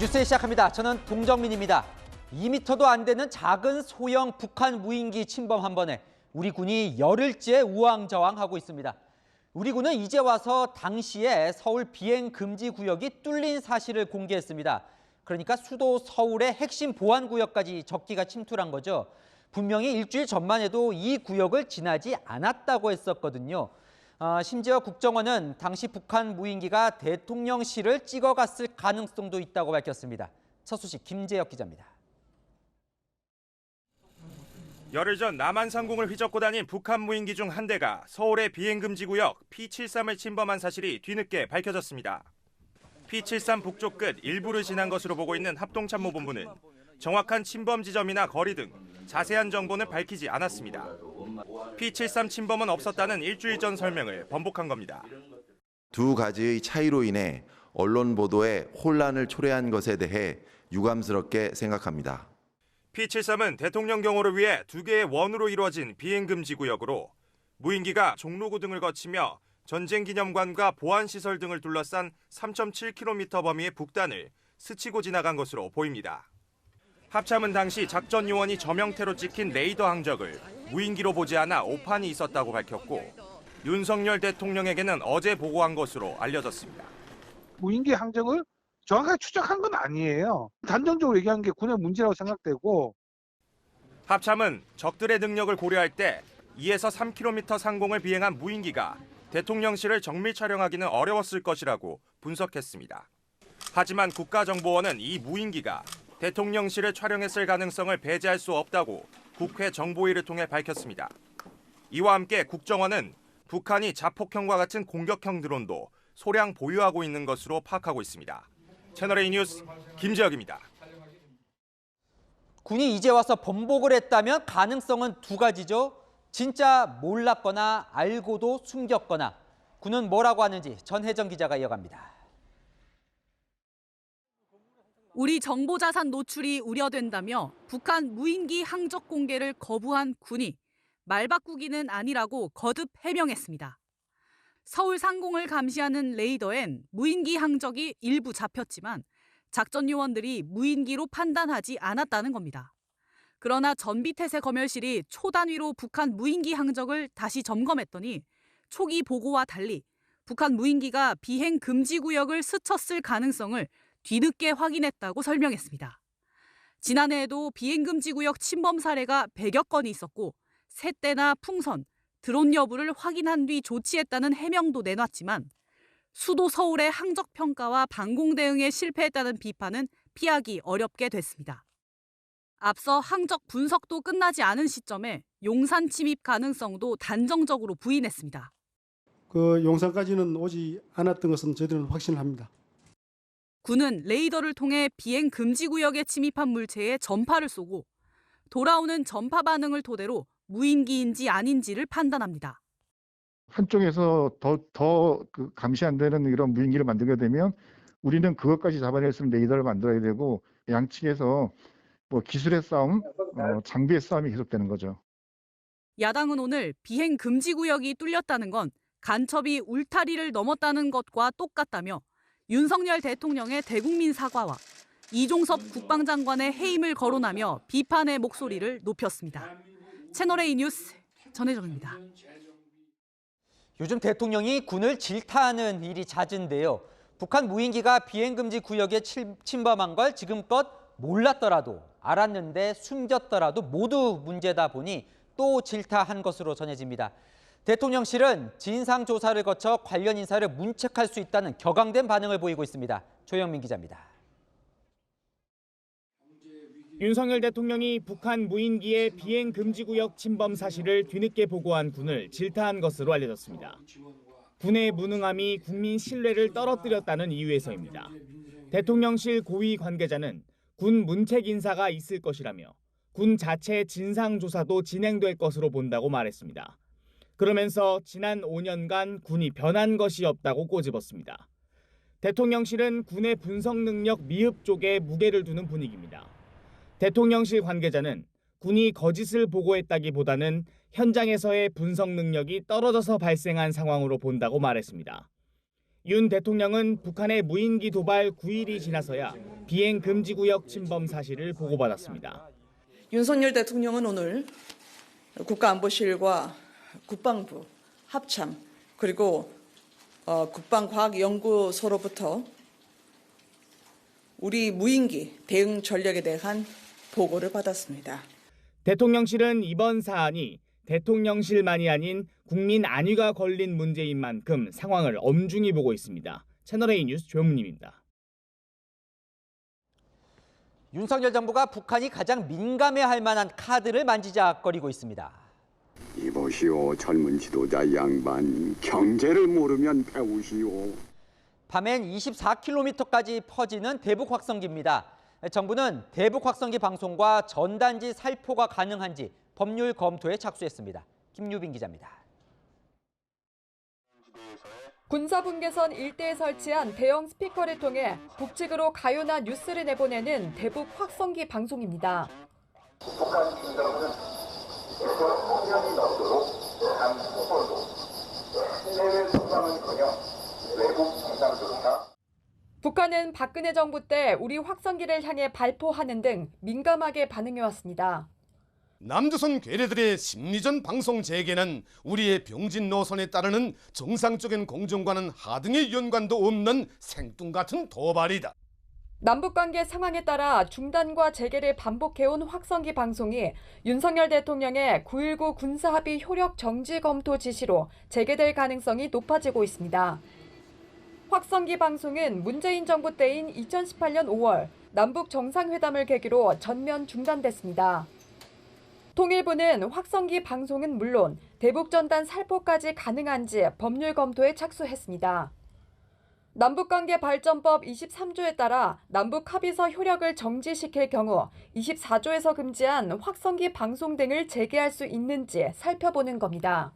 뉴스 시작합니다. 저는 동정민입니다. 2m도 안 되는 작은 소형 북한 무인기 침범 한 번에 우리 군이 열흘째 우왕좌왕하고 있습니다. 우리 군은 이제 와서 당시에 서울 비행 금지 구역이 뚫린 사실을 공개했습니다. 그러니까 수도 서울의 핵심 보안 구역까지 적기가 침투한 거죠. 분명히 일주일 전만 해도 이 구역을 지나지 않았다고 했었거든요. 심지어 국정원은 당시 북한 무인기가 대통령실을 찍어갔을 가능성도 있다고 밝혔습니다. 첫 소식 김재혁 기자입니다. 열흘 전 남한상공을 휘젓고 다닌 북한 무인기 중 한 대가 서울의 비행금지 구역 P73을 침범한 사실이 뒤늦게 밝혀졌습니다. P73 북쪽 끝 일부를 지난 것으로 보고 있는 합동참모본부는 정확한 침범 지점이나 거리 등 자세한 정보는 밝히지 않았습니다. P73 침범은 없었다는 일주일 전 설명을 번복한 겁니다. 두 가지의 차이로 인해 언론 보도에 혼란을 초래한 것에 대해 유감스럽게 생각합니다. P73은 대통령 경호를 위해 두 개의 원으로 이루어진 비행금지 구역으로 무인기가 종로구 등을 거치며 전쟁기념관과 보안시설 등을 둘러싼 3.7km 범위의 북단을 스치고 지나간 것으로 보입니다. 합참은 당시 작전 요원이 저명태로 찍힌 레이더 항적을 무인기로 보지 않아 오판이 있었다고 밝혔고 윤석열 대통령에게는 어제 보고한 것으로 알려졌습니다. 무인기 항적을 정확하게 추적한 건 아니에요. 단정적으로 얘기한 게 군의 문제라고 생각되고. 합참은 적들의 능력을 고려할 때 2에서 3km 상공을 비행한 무인기가 대통령실을 정밀 촬영하기는 어려웠을 것이라고 분석했습니다. 하지만 국가정보원은 이 무인기가 대통령실을 촬영했을 가능성을 배제할 수 없다고 국회 정보위를 통해 밝혔습니다. 이와 함께 국정원은 북한이 자폭형과 같은 공격형 드론도 소량 보유하고 있는 것으로 파악하고 있습니다. 채널A 뉴스 김재혁입니다. 군이 이제 와서 번복을 했다면 가능성은 두 가지죠. 진짜 몰랐거나 알고도 숨겼거나. 군은 뭐라고 하는지 전혜정 기자가 이어갑니다. 우리 정보자산 노출이 우려된다며 북한 무인기 항적 공개를 거부한 군이 말 바꾸기는 아니라고 거듭 해명했습니다. 서울 상공을 감시하는 레이더엔 무인기 항적이 일부 잡혔지만 작전 요원들이 무인기로 판단하지 않았다는 겁니다. 그러나 전비태세 검열실이 초단위로 북한 무인기 항적을 다시 점검했더니 초기 보고와 달리 북한 무인기가 비행 금지 구역을 스쳤을 가능성을 뒤늦게 확인했다고 설명했습니다. 지난해에도 비행금지 구역 침범 사례가 100여 건이 있었고 새떼나 풍선, 드론 여부를 확인한 뒤 조치했다는 해명도 내놨지만 수도 서울의 항적 평가와 방공 대응에 실패했다는 비판은 피하기 어렵게 됐습니다. 앞서 항적 분석도 끝나지 않은 시점에 용산 침입 가능성도 단정적으로 부인했습니다. 용산까지는 오지 않았던 것은 저희들은 확신합니다. 군은 레이더를 통해 비행 금지 구역에 침입한 물체에 전파를 쏘고 돌아오는 전파 반응을 토대로 무인기인지 아닌지를 판단합니다. 한쪽에서 더 감시 안 되는 이런 무인기를 만들게 되면 우리는 그것까지 잡아낼 수 있는 레이더를 만들어야 되고 양측에서 기술의 싸움, 장비의 싸움이 계속되는 거죠. 야당은 오늘 비행 금지 구역이 뚫렸다는 건 간첩이 울타리를 넘었다는 것과 똑같다며 윤석열 대통령의 대국민 사과와 이종섭 국방장관의 해임을 거론하며 비판의 목소리를 높였습니다. 채널A 뉴스 전혜정입니다. 요즘 대통령이 군을 질타하는 일이 잦은데요. 북한 무인기가 비행금지 구역에 침범한 걸 지금껏 몰랐더라도 알았는데 숨겼더라도 모두 문제다 보니 또 질타한 것으로 전해집니다. 대통령실은 진상조사를 거쳐 관련 인사를 문책할 수 있다는 격앙된 반응을 보이고 있습니다. 조영민 기자입니다. 윤석열 대통령이 북한 무인기의 비행 금지 구역 침범 사실을 뒤늦게 보고한 군을 질타한 것으로 알려졌습니다. 군의 무능함이 국민 신뢰를 떨어뜨렸다는 이유에서입니다. 대통령실 고위 관계자는 군 문책 인사가 있을 것이라며 군 자체 진상조사도 진행될 것으로 본다고 말했습니다. 그러면서 지난 5년간 군이 변한 것이 없다고 꼬집었습니다. 대통령실은 군의 분석 능력 미흡 쪽에 무게를 두는 분위기입니다. 대통령실 관계자는 군이 거짓을 보고했다기보다는 현장에서의 분석 능력이 떨어져서 발생한 상황으로 본다고 말했습니다. 윤 대통령은 북한의 무인기 도발 9일이 지나서야 비행 금지 구역 침범 사실을 보고받았습니다. 윤석열 대통령은 오늘 국가안보실과 국방부, 합참, 그리고 국방과학연구소로부터 우리 무인기 대응 전략에 대한 보고를 받았습니다. 대통령실은 이번 사안이 대통령실만이 아닌 국민 안위가 걸린 문제인 만큼 상황을 엄중히 보고 있습니다. 채널A 뉴스 조영민입니다. 윤석열 정부가 북한이 가장 민감해할 만한 카드를 만지작거리고 있습니다. 이보시오, 젊은 지도자 양반, 경제를 모르면 배우시오. 밤엔 24km까지 퍼지는 대북 확성기입니다. 정부는 대북 확성기 방송과 전단지 살포가 가능한지 법률 검토에 착수했습니다. 김유빈 기자입니다. 군사분계선 일대에 설치한 대형 스피커를 통해 북측으로 가요나 뉴스를 내보내는 대북 확성기 방송입니다. 북한 중정부는 대통령이 넘도록 강수설도 해외 성장은커녕 외국 성장조차 북한은 박근혜 정부 때 우리 확성기를 향해 발포하는 등 민감하게 반응해왔습니다. 남조선 괴뢰들의 심리전 방송 재개는 우리의 병진 노선에 따르는 정상적인 공정과는 하등의 연관도 없는 생뚱같은 도발이다. 남북관계 상황에 따라 중단과 재개를 반복해온 확성기 방송이 윤석열 대통령의 9.19 군사합의 효력 정지 검토 지시로 재개될 가능성이 높아지고 있습니다. 확성기 방송은 문재인 정부 때인 2018년 5월 남북 정상회담을 계기로 전면 중단됐습니다. 통일부는 확성기 방송은 물론 대북 전단 살포까지 가능한지 법률 검토에 착수했습니다. 남북관계 발전법 23조에 따라 남북 합의서 효력을 정지시킬 경우 24조에서 금지한 확성기 방송 등을 재개할 수 있는지 살펴보는 겁니다.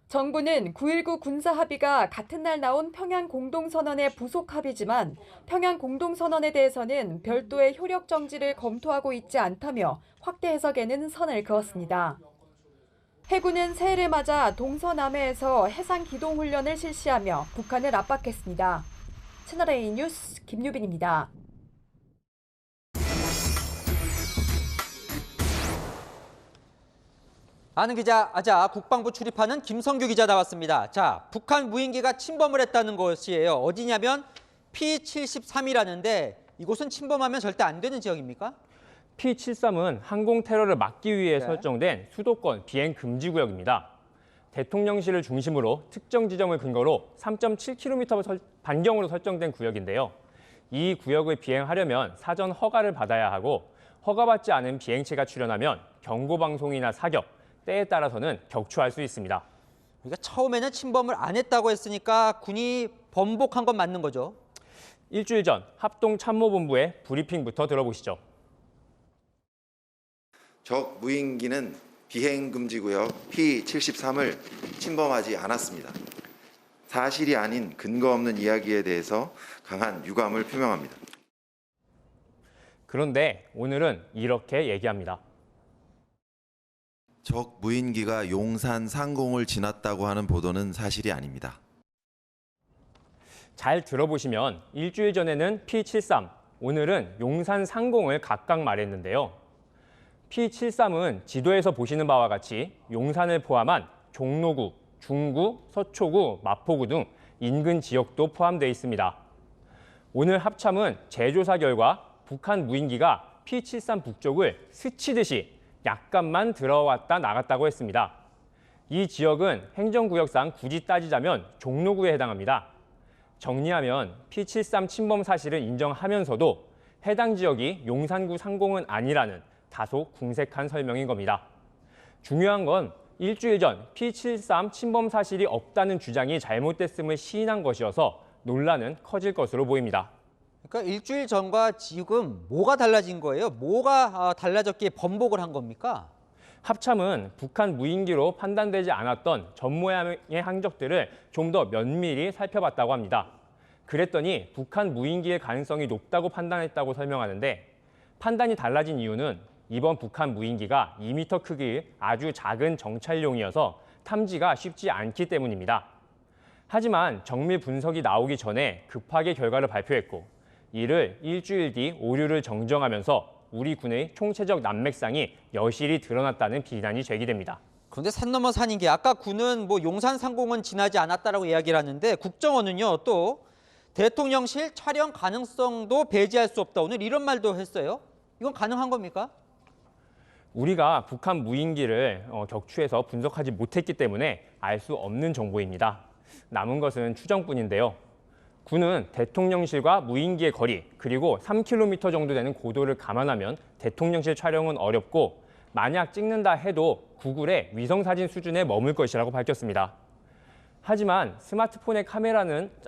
정부는 9.19 군사합의가 같은 날 나온 평양 공동선언의 부속 합의지만 평양 공동선언에 대해서는 별도의 효력 정지를 검토하고 있지 않다며 확대 해석에는 선을 그었습니다. 해군은 새해를 맞아 동서남해에서 해상 기동 훈련을 실시하며 북한을 압박했습니다. 채널A 뉴스 김유빈입니다. 아는 기자, 국방부 출입하는 김성규 기자 나왔습니다. 자, 북한 무인기가 침범을 했다는 것이에요. 어디냐면 P-73이라는데 이곳은 침범하면 절대 안 되는 지역입니까? P-73은 항공 테러를 막기 위해 설정된 수도권 비행 금지 구역입니다. 대통령실을 중심으로 특정 지점을 근거로 3.7km 반경으로 설정된 구역인데요. 이 구역을 비행하려면 사전 허가를 받아야 하고 허가받지 않은 비행체가 출현하면 경고방송이나 사격, 때에 따라서는 격추할 수 있습니다. 그러니까 처음에는 침범을 안 했다고 했으니까 군이 번복한 건 맞는 거죠? 일주일 전 합동참모본부의 브리핑부터 들어보시죠. 적 무인기는 비행금지구역 P-73을 침범하지 않았습니다. 사실이 아닌 근거 없는 이야기에 대해서 강한 유감을 표명합니다. 그런데 오늘은 이렇게 얘기합니다. 적 무인기가 용산 상공을 지났다고 하는 보도는 사실이 아닙니다. 잘 들어보시면 일주일 전에는 P-73, 오늘은 용산 상공을 각각 말했는데요. P-73은 지도에서 보시는 바와 같이 용산을 포함한 종로구, 중구, 서초구, 마포구 등 인근 지역도 포함되어 있습니다. 오늘 합참은 재조사 결과 북한 무인기가 P-73 북쪽을 스치듯이 약간만 들어왔다 나갔다고 했습니다. 이 지역은 행정구역상 굳이 따지자면 종로구에 해당합니다. 정리하면 P-73 침범 사실을 인정하면서도 해당 지역이 용산구 상공은 아니라는 다소 궁색한 설명인 겁니다. 중요한 건 일주일 전 P-73 침범 사실이 없다는 주장이 잘못됐음을 시인한 것이어서 논란은 커질 것으로 보입니다. 그러니까 일주일 전과 지금 뭐가 달라진 거예요? 뭐가 달라졌기에 번복을 한 겁니까? 합참은 북한 무인기로 판단되지 않았던 전모양의 항적들을 좀 더 면밀히 살펴봤다고 합니다. 그랬더니 북한 무인기의 가능성이 높다고 판단했다고 설명하는데 판단이 달라진 이유는 이번 북한 무인기가 2m 크기의 아주 작은 정찰용이어서 탐지가 쉽지 않기 때문입니다. 하지만 정밀 분석이 나오기 전에 급하게 결과를 발표했고 이를 일주일 뒤 오류를 정정하면서 우리 군의 총체적 난맥상이 여실히 드러났다는 비난이 제기됩니다. 그런데 산 넘어 산인 게 아까 군은 뭐 용산 상공은 지나지 않았다라고 이야기를 하는데 국정원은요 또 대통령실 촬영 가능성도 배제할 수 없다. 오늘 이런 말도 했어요. 이건 가능한 겁니까? 우리가 북한 무인기를 격추해서 분석하지 못했기 때문에 알 수 없는 정보입니다. 남은 것은 추정뿐인데요. 군은 대통령실과 무인기의 거리 그리고 3km 정도 되는 고도를 감안하면 대통령실 촬영은 어렵고 만약 찍는다 해도 구글의 위성사진 수준에 머물 것이라고 밝혔습니다. 하지만 스마트폰의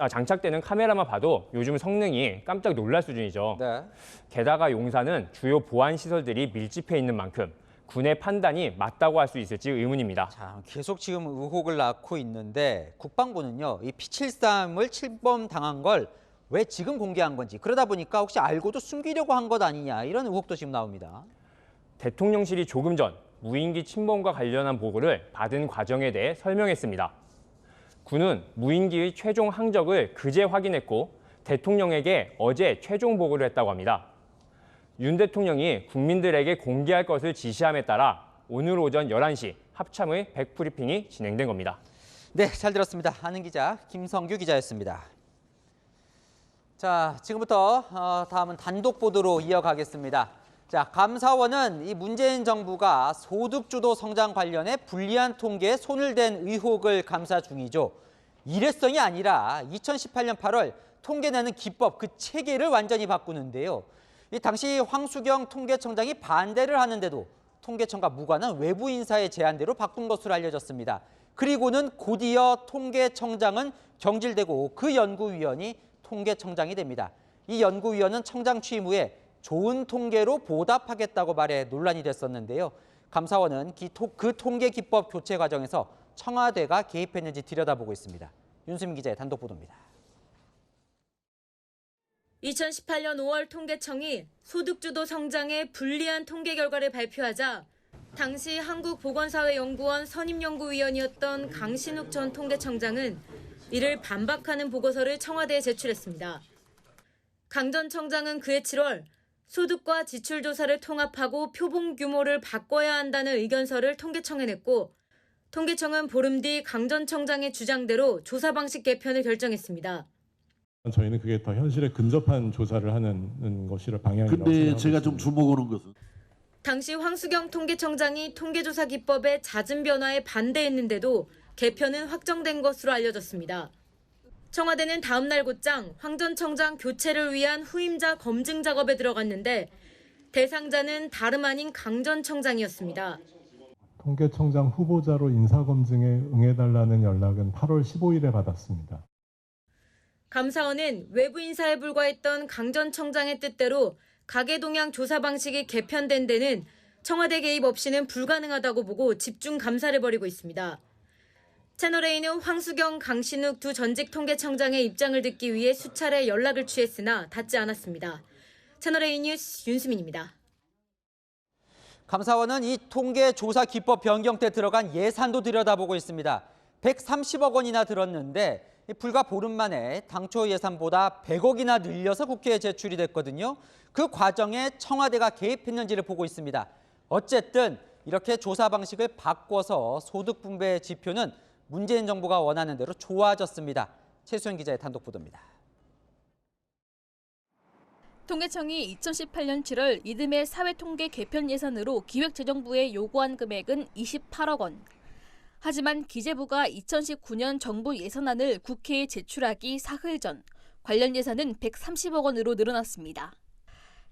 장착되는 카메라만 봐도 요즘 성능이 깜짝 놀랄 수준이죠. 네. 게다가 용산은 주요 보안 시설들이 밀집해 있는 만큼 군의 판단이 맞다고 할 수 있을지 의문입니다. 자, 계속 지금 의혹을 낳고 있는데 국방부는요, 이 P-73을 침범당한 걸 왜 지금 공개한 건지 그러다 보니까 혹시 알고도 숨기려고 한 것 아니냐 이런 의혹도 지금 나옵니다. 대통령실이 조금 전 무인기 침범과 관련한 보고를 받은 과정에 대해 설명했습니다. 군은 무인기의 최종 항적을 그제 확인했고 대통령에게 어제 최종 보고를 했다고 합니다. 윤 대통령이 국민들에게 공개할 것을 지시함에 따라 오늘 오전 11시 합참의 백브리핑이 진행된 겁니다. 네, 잘 들었습니다. 아는 기자 김성규 기자였습니다. 자, 지금부터 다음은 단독 보도로 이어가겠습니다. 자, 감사원은 이 문재인 정부가 소득주도 성장 관련해 불리한 통계에 손을 댄 의혹을 감사 중이죠. 일회성이 아니라 2018년 8월 통계 내는 기법, 그 체계를 완전히 바꾸는데요. 이 당시 황수경 통계청장이 반대를 하는데도 통계청과 무관한 외부 인사의 제안대로 바꾼 것으로 알려졌습니다. 그리고는 곧이어 통계청장은 경질되고 그 연구위원이 통계청장이 됩니다. 이 연구위원은 청장 취임 후에 좋은 통계로 보답하겠다고 말해 논란이 됐었는데요. 감사원은 그 통계 기법 교체 과정에서 청와대가 개입했는지 들여다보고 있습니다. 윤수민 기자의 단독 보도입니다. 2018년 5월 통계청이 소득주도 성장의 불리한 통계 결과를 발표하자 당시 한국보건사회연구원 선임연구위원이었던 강신욱 전 통계청장은 이를 반박하는 보고서를 청와대에 제출했습니다. 강 전 청장은 그해 7월 소득과 지출 조사를 통합하고 표본 규모를 바꿔야 한다는 의견서를 통계청에 냈고 통계청은 보름 뒤 강 전 청장의 주장대로 조사 방식 개편을 결정했습니다. 저희는 그게 더 현실에 근접한 조사를 하는 것이라 방향이라고 근데 생각하고 제가 있습니다. 좀 주목하는 것은 당시 황수경 통계청장이 통계조사 기법의 잦은 변화에 반대했는데도 개편은 확정된 것으로 알려졌습니다. 청와대는 다음 날 곧장 황 전 청장 교체를 위한 후임자 검증 작업에 들어갔는데 대상자는 다름 아닌 강 전 청장이었습니다. 통계청장 후보자로 인사검증에 응해달라는 연락은 8월 15일에 받았습니다. 감사원은 외부 인사에 불과했던 강 전 청장의 뜻대로 가계동향 조사 방식이 개편된 데는 청와대 개입 없이는 불가능하다고 보고 집중 감사를 벌이고 있습니다. 채널A는 황수경, 강신욱 두 전직 통계청장의 입장을 듣기 위해 수차례 연락을 취했으나 닿지 않았습니다. 채널A 뉴스 윤수민입니다. 감사원은 이 통계 조사 기법 변경 때 들어간 예산도 들여다보고 있습니다. 130억 원이나 들었는데 불과 보름 만에 당초 예산보다 100억이나 늘려서 국회에 제출이 됐거든요. 그 과정에 청와대가 개입했는지를 보고 있습니다. 어쨌든 이렇게 조사 방식을 바꿔서 소득 분배의 지표는 문재인 정부가 원하는 대로 좋아졌습니다. 최수연 기자의 단독 보도입니다. 통계청이 2018년 7월 이듬해 사회통계 개편 예산으로 기획재정부에 요구한 금액은 28억 원. 하지만 기재부가 2019년 정부 예산안을 국회에 제출하기 사흘 전 관련 예산은 130억 원으로 늘어났습니다.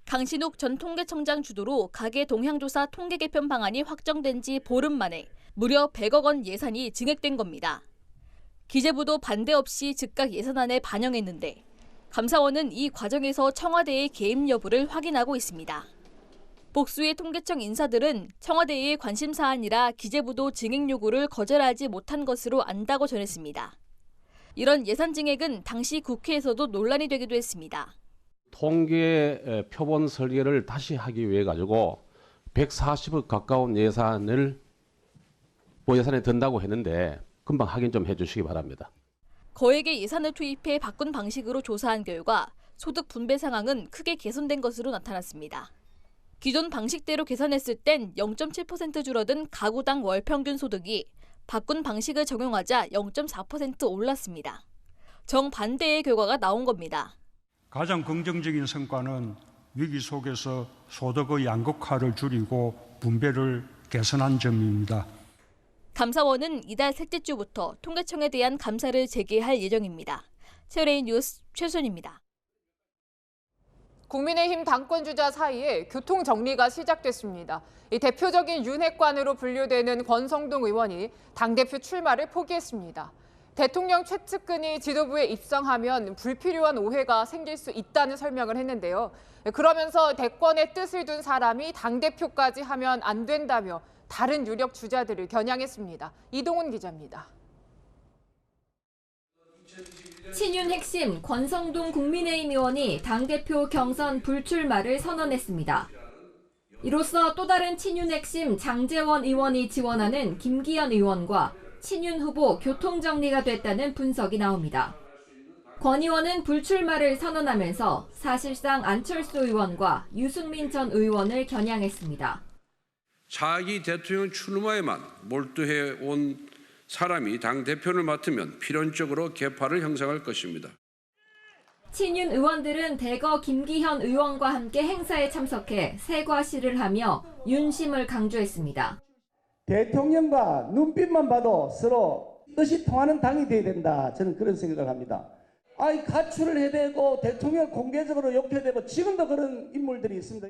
강신욱 전 통계청장 주도로 가계 동향조사 통계 개편 방안이 확정된 지 보름 만에 무려 100억 원 예산이 증액된 겁니다. 기재부도 반대 없이 즉각 예산안에 반영했는데 감사원은 이 과정에서 청와대의 개입 여부를 확인하고 있습니다. 복수의 통계청 인사들은 청와대의 관심 사안이라 기재부도 증액 요구를 거절하지 못한 것으로 안다고 전했습니다. 이런 예산 증액은 당시 국회에서도 논란이 되기도 했습니다. 통계 표본 설계를 다시 하기 위해 가지고 140억 가까운 예산을 예산에 든다고 했는데 금방 확인 좀 해주시기 바랍니다. 거액의 예산을 투입해 바꾼 방식으로 조사한 결과 소득 분배 상황은 크게 개선된 것으로 나타났습니다. 기존 방식대로 계산했을 땐 0.7% 줄어든 가구당 월 평균 소득이 바꾼 방식을 적용하자 0.4% 올랐습니다. 정반대의 결과가 나온 겁니다. 가장 긍정적인 성과는 위기 속에서 소득의 양극화를 줄이고 분배를 개선한 점입니다. 감사원은 이달 셋째 주부터 통계청에 대한 감사를 재개할 예정입니다. 채널A 뉴스 최순입니다. 국민의힘 당권주자 사이에 교통정리가 시작됐습니다. 이 대표적인 윤핵관으로 분류되는 권성동 의원이 당대표 출마를 포기했습니다. 대통령 최측근이 지도부에 입성하면 불필요한 오해가 생길 수 있다는 설명을 했는데요. 그러면서 대권의 뜻을 둔 사람이 당대표까지 하면 안 된다며 다른 유력 주자들을 겨냥했습니다. 이동훈 기자입니다. 친윤 핵심 권성동 국민의힘 의원이 당대표 경선 불출마를 선언했습니다. 이로써 또 다른 친윤 핵심 장제원 의원이 지원하는 김기현 의원과 친윤 후보 교통정리가 됐다는 분석이 나옵니다. 권 의원은 불출마를 선언하면서 사실상 안철수 의원과 유승민 전 의원을 겨냥했습니다. 차기 대통령 출마에만 몰두해 온 사람이 당대표를 맡으면 필연적으로 계파를 형성할 것입니다. 친윤 의원들은 대거 김기현 의원과 함께 행사에 참석해 세과시를 하며 윤심을 강조했습니다. 대통령과 눈빛만 봐도 서로 뜻이 통하는 당이 돼야 된다. 저는 그런 생각을 합니다. 가출을 해야 되고 대통령을 공개적으로 욕해야 되고 지금도 그런 인물들이 있습니다.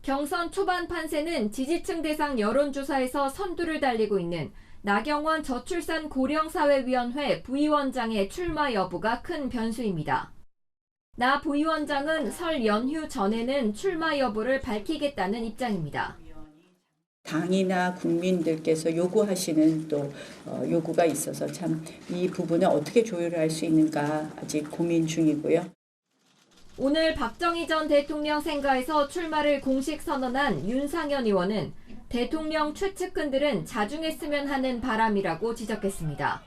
경선 초반 판세는 지지층 대상 여론조사에서 선두를 달리고 있는 나경원 저출산 고령사회위원회 부위원장의 출마 여부가 큰 변수입니다. 나 부위원장은 설 연휴 전에는 출마 여부를 밝히겠다는 입장입니다. 당이나 국민들께서 요구하시는 또 요구가 있어서 참 이 부분을 어떻게 조율할 수 있는가 아직 고민 중이고요. 오늘 박정희 전 대통령 생가에서 출마를 공식 선언한 윤상현 의원은 대통령 최측근들은 자중했으면 하는 바람이라고 지적했습니다.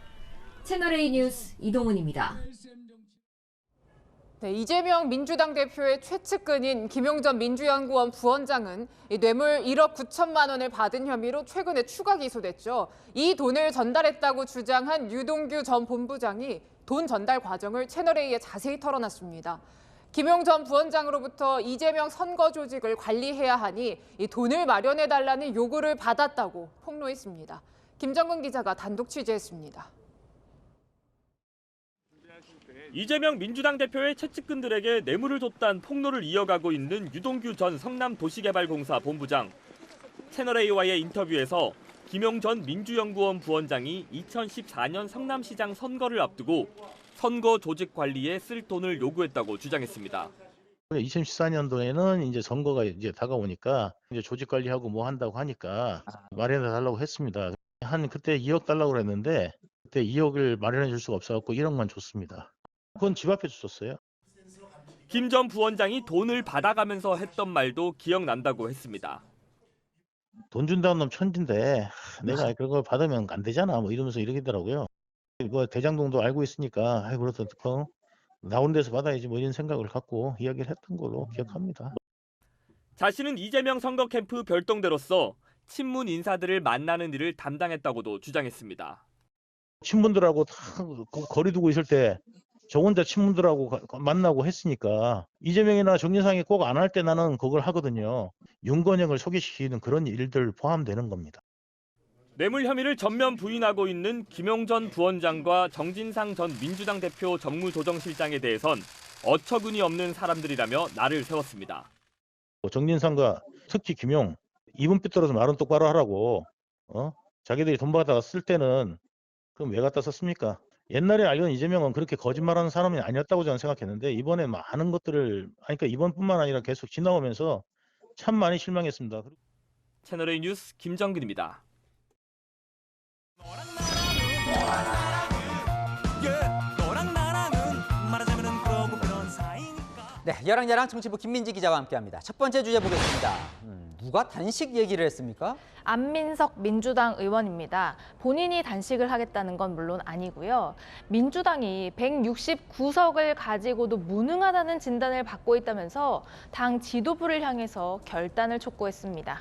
채널A 뉴스 이동훈입니다. 네, 이재명 민주당 대표의 최측근인 김용전 민주연구원 부원장은 뇌물 1억 9천만 원을 받은 혐의로 최근에 추가 기소됐죠. 이 돈을 전달했다고 주장한 유동규 전 본부장이 돈 전달 과정을 채널A에 자세히 털어놨습니다. 김용전 부원장으로부터 이재명 선거 조직을 관리해야 하니 이 돈을 마련해달라는 요구를 받았다고 폭로했습니다. 김정근 기자가 단독 취재했습니다. 이재명 민주당 대표의 최측근들에게 뇌물을 줬다는 폭로를 이어가고 있는 유동규 전 성남도시개발공사 본부장. 채널A와의 인터뷰에서 김용전 민주연구원 부원장이 2014년 성남시장 선거를 앞두고 선거 조직 관리에 쓸 돈을 요구했다고 주장했습니다. 2014년도에는 이제 선거가 이제 다가오니까 이제 조직 관리하고 뭐 한다고 하니까 마련해 달라고 했습니다. 그때 2억 달라고 그랬는데 그때 2억을 마련해 줄 수가 없어갖고 1억만 줬습니다. 그건 집 앞에 줬어요. 김 전 부원장이 돈을 받아가면서 했던 말도 기억난다고 했습니다. 돈 준다는 놈 천진데 내가 그걸 받으면 안 되잖아 뭐 이러면서 이러더라고요. 이거 대장동도 알고 있으니까 그래도 나온 데서 받아야지 뭐 이런 생각을 갖고 이야기를 했던 걸로 기억합니다. 자신은 이재명 선거 캠프 별동대로서 친문 인사들을 만나는 일을 담당했다고도 주장했습니다. 친문들하고 다 거리 두고 있을 때 저 혼자 친문들하고 만나고 했으니까 이재명이나 정진상이 꼭 안 할 때 나는 그걸 하거든요. 윤건영을 소개시키는 그런 일들 포함되는 겁니다. 뇌물 혐의를 전면 부인하고 있는 김용전 부원장과 정진상 전 민주당 대표 정무조정실장에 대해선 어처구니 없는 사람들이라며 날을 세웠습니다. 정진상과 특히 김용 이분 삐뚤어서 말은 똑바로 하라고 자기들이 돈 받아 쓸 때는 그럼 왜 갖다 썼습니까? 옛날에 알던 이재명은 그렇게 거짓말하는 사람이 아니었다고 저는 생각했는데 이번에 많은 것들을 그러니까 이번뿐만 아니라 계속 지나오면서 참 많이 실망했습니다. 채널A 뉴스 김정근입니다. 네, 여랑야랑 정치부 김민지 기자와 함께합니다. 첫 번째 주제 보겠습니다. 누가 단식 얘기를 했습니까? 안민석 민주당 의원입니다. 본인이 단식을 하겠다는 건 물론 아니고요. 민주당이 169석을 가지고도 무능하다는 진단을 받고 있다면서 당 지도부를 향해서 결단을 촉구했습니다.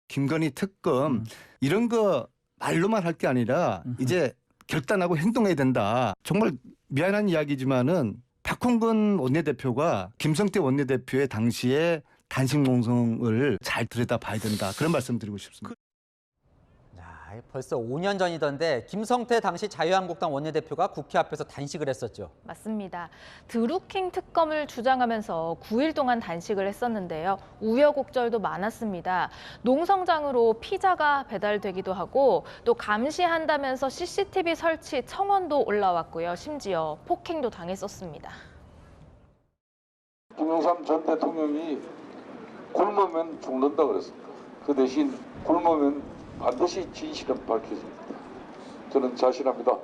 김건희 특검 이런 거 말로만 할 게 아니라 이제 결단하고 행동해야 된다. 정말 미안한 이야기지만은 박홍근 원내대표가 김성태 원내대표의 당시에 단식 농성을 잘 들여다봐야 된다. 그런 말씀 드리고 싶습니다. 벌써 5년 전이던데 김성태 당시 자유한국당 원내대표가 국회 앞에서 단식을 했었죠. 맞습니다. 드루킹 특검을 주장하면서 9일 동안 단식을 했었는데요. 우여곡절도 많았습니다. 농성장으로 피자가 배달되기도 하고 또 감시한다면서 CCTV 설치 청원도 올라왔고요. 심지어 폭행도 당했었습니다. 김영삼 전 대통령이 굶으면 죽는다 그랬습니다. 그 대신 굶으면 반드시 진실은 밝혀집니다. 저는 자신합니다.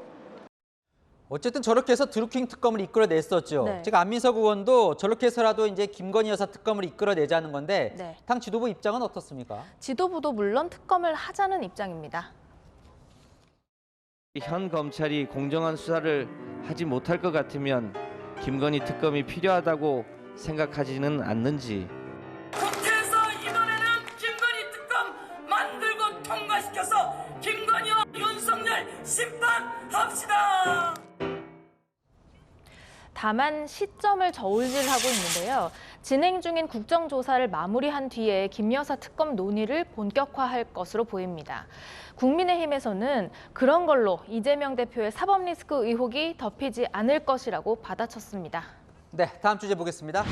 어쨌든 저렇게 해서 드루킹 특검을 이끌어냈었죠. 네. 제가 안민석 의원도 저렇게 해서라도 이제 김건희 여사 특검을 이끌어내자는 건데 네. 당 지도부 입장은 어떻습니까? 지도부도 물론 특검을 하자는 입장입니다. 현 검찰이 공정한 수사를 하지 못할 것 같으면 김건희 특검이 필요하다고 생각하지는 않는지. 국회에서 이번에는 김건희 특검 만들고 통과시켜서 김건희와 윤석열 심판합시다. 다만 시점을 저울질하고 있는데요. 진행 중인 국정조사를 마무리한 뒤에 김 여사 특검 논의를 본격화할 것으로 보입니다. 국민의힘에서는 그런 걸로 이재명 대표의 사법 리스크 의혹이 덮이지 않을 것이라고 받아쳤습니다. 네, 다음 주제 보겠습니다.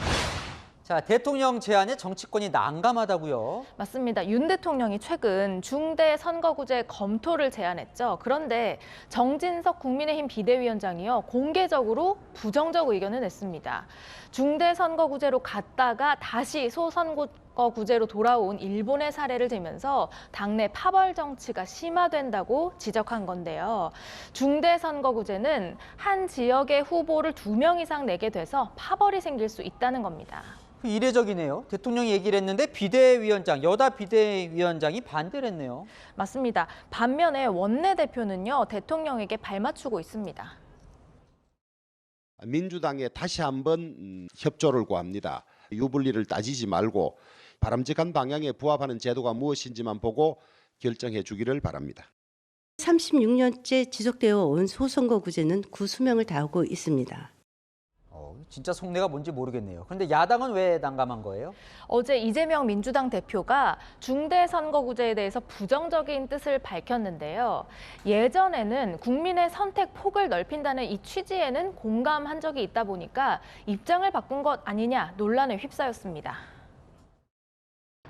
자, 대통령 제안에 정치권이 난감하다고요? 맞습니다. 윤 대통령이 최근 중대 선거구제 검토를 제안했죠. 그런데 정진석 국민의힘 비대위원장이요, 공개적으로 부정적 의견을 냈습니다. 중대 선거구제로 갔다가 다시 소선거구제로 돌아온 일본의 사례를 들면서 당내 파벌 정치가 심화된다고 지적한 건데요. 중대 선거구제는 한 지역의 후보를 2명 이상 내게 돼서 파벌이 생길 수 있다는 겁니다. 이례적이네요. 대통령이 얘기를 했는데 비대위원장, 여다 비대위원장이 반대를 했네요. 맞습니다. 반면에 원내대표는요, 대통령에게 발맞추고 있습니다. 민주당에 다시 한번 협조를 구합니다. 유불리를 따지지 말고 바람직한 방향에 부합하는 제도가 무엇인지만 보고 결정해 주기를 바랍니다. 36년째 지속되어 온 소선거구제는 구수명을 다하고 있습니다. 진짜 속내가 뭔지 모르겠네요. 그런데 야당은 왜 난감한 거예요? 어제 이재명 민주당 대표가 중대 선거구제에 대해서 부정적인 뜻을 밝혔는데요. 예전에는 국민의 선택 폭을 넓힌다는 이 취지에는 공감한 적이 있다 보니까 입장을 바꾼 것 아니냐 논란에 휩싸였습니다.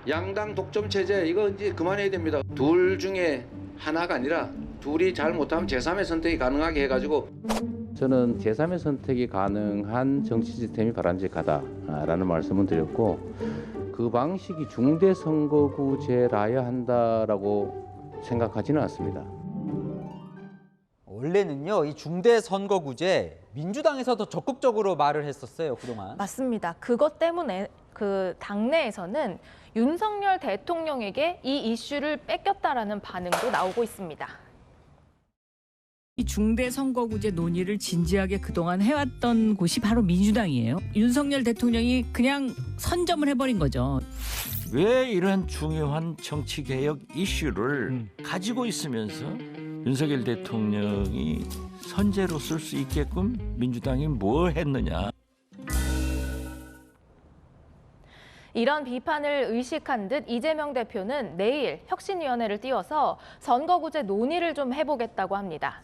양당 독점 체제 이거 이제 그만해야 됩니다. 둘 중에 하나가 아니라 둘이 잘 못하면 제3의 선택이 가능하게 해가지고 저는 제3의 선택이 가능한 정치 시스템이 바람직하다라는 말씀을 드렸고 그 방식이 중대 선거구제라야 한다라고 생각하지는 않습니다. 원래는요, 이 중대 선거구제 민주당에서 더 적극적으로 말을 했었어요, 그동안. 맞습니다. 그것 때문에 그 당내에서는 윤석열 대통령에게 이 이슈를 뺏겼다라는 반응도 나오고 있습니다. 이 중대 선거구제 논의를 진지하게 그동안 해왔던 곳이 바로 민주당이에요. 윤석열 대통령이 그냥 선점을 해버린 거죠. 왜 이런 중요한 정치개혁 이슈를 가지고 있으면서 윤석열 대통령이 선제로 쓸 수 있게끔 민주당이 뭐 했느냐. 이런 비판을 의식한 듯 이재명 대표는 내일 혁신위원회를 띄워서 선거구제 논의를 좀 해보겠다고 합니다.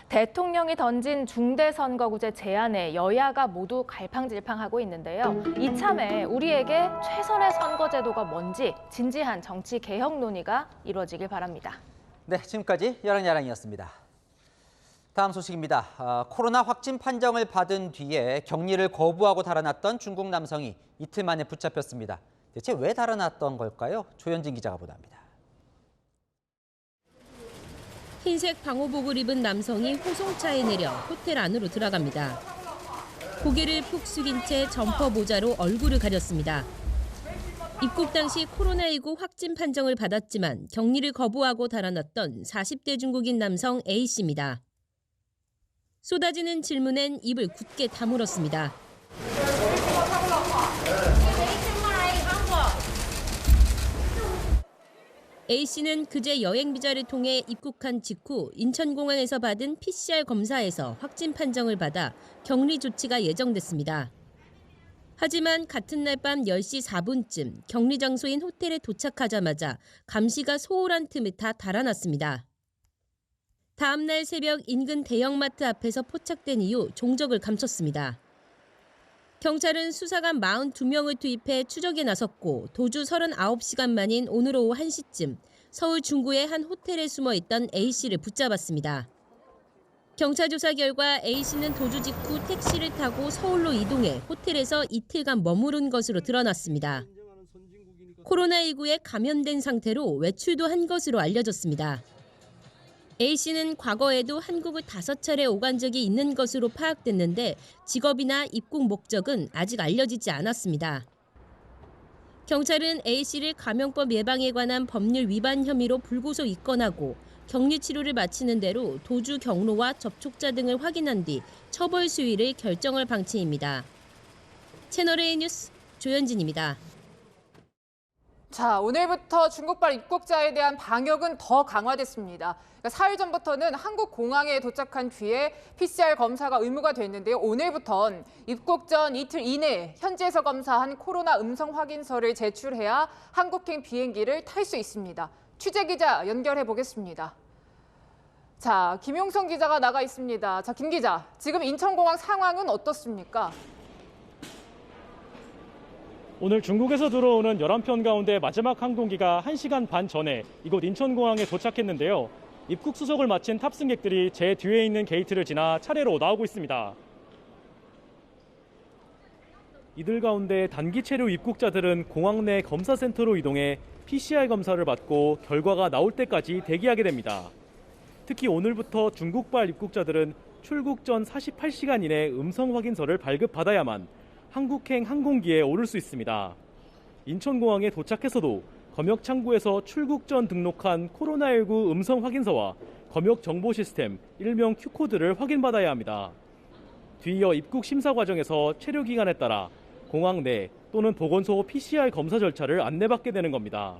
대통령이 던진 중대선거구제 제안에 여야가 모두 갈팡질팡하고 있는데요. 이참에 우리에게 최선의 선거제도가 뭔지 진지한 정치 개혁 논의가 이루어지길 바랍니다. 네, 지금까지 야랑야랑이었습니다. 다음 소식입니다. 코로나 확진 판정을 받은 뒤에 격리를 거부하고 달아났던 중국 남성이 이틀 만에 붙잡혔습니다. 대체 왜 달아났던 걸까요? 조현진 기자가 보도합니다. 흰색 방호복을 입은 남성이 호송차에 내려 호텔 안으로 들어갑니다. 고개를 푹 숙인 채 점퍼 모자로 얼굴을 가렸습니다. 입국 당시 코로나19 확진 판정을 받았지만 격리를 거부하고 달아났던 40대 중국인 남성 A씨입니다. 쏟아지는 질문엔 입을 굳게 다물었습니다. A씨는 그제 여행 비자를 통해 입국한 직후 인천공항에서 받은 PCR 검사에서 확진 판정을 받아 격리 조치가 예정됐습니다. 하지만 같은 날 밤 10시 4분쯤 격리 장소인 호텔에 도착하자마자 감시가 소홀한 틈을 타 달아났습니다. 다음 날 새벽 인근 대형마트 앞에서 포착된 이후 종적을 감췄습니다. 경찰은 수사관 42명을 투입해 추적에 나섰고 도주 39시간 만인 오늘 오후 1시쯤 서울 중구의 한 호텔에 숨어 있던 A씨를 붙잡았습니다. 경찰 조사 결과 A씨는 도주 직후 택시를 타고 서울로 이동해 호텔에서 이틀간 머무른 것으로 드러났습니다. 코로나19에 감염된 상태로 외출도 한 것으로 알려졌습니다. A씨는 과거에도 한국을 5차례 오간 적이 있는 것으로 파악됐는데 직업이나 입국 목적은 아직 알려지지 않았습니다. 경찰은 A씨를 감염법 예방에 관한 법률 위반 혐의로 불구속 입건하고 격리 치료를 마치는 대로 도주 경로와 접촉자 등을 확인한 뒤 처벌 수위를 결정할 방침입니다. 채널A 뉴스 조현진입니다. 자, 오늘부터 중국발 입국자에 대한 방역은 더 강화됐습니다. 그러니까 4일 전부터는 한국 공항에 도착한 뒤에 PCR 검사가 의무가 됐는데요. 오늘부터는 입국 전 이틀 이내에 현지에서 검사한 코로나 음성 확인서를 제출해야 한국행 비행기를 탈 수 있습니다. 취재 기자 연결해 보겠습니다. 자, 김용성 기자가 나가 있습니다. 자, 김 기자, 지금 인천공항 상황은 어떻습니까? 오늘 중국에서 들어오는 11편 가운데 마지막 항공기가 1시간 반 전에 이곳 인천공항에 도착했는데요. 입국 수속을 마친 탑승객들이 제 뒤에 있는 게이트를 지나 차례로 나오고 있습니다. 이들 가운데 단기 체류 입국자들은 공항 내 검사센터로 이동해 PCR 검사를 받고 결과가 나올 때까지 대기하게 됩니다. 특히 오늘부터 중국발 입국자들은 출국 전 48시간 이내 음성 확인서를 발급받아야만 한국행 항공기에 오를 수 있습니다. 인천공항에 도착해서도 검역 창구에서 출국 전 등록한 코로나19 음성 확인서와 검역 정보 시스템, 일명 Q코드를 확인받아야 합니다. 뒤이어 입국 심사 과정에서 체류 기간에 따라 공항 내 또는 보건소 PCR 검사 절차를 안내받게 되는 겁니다.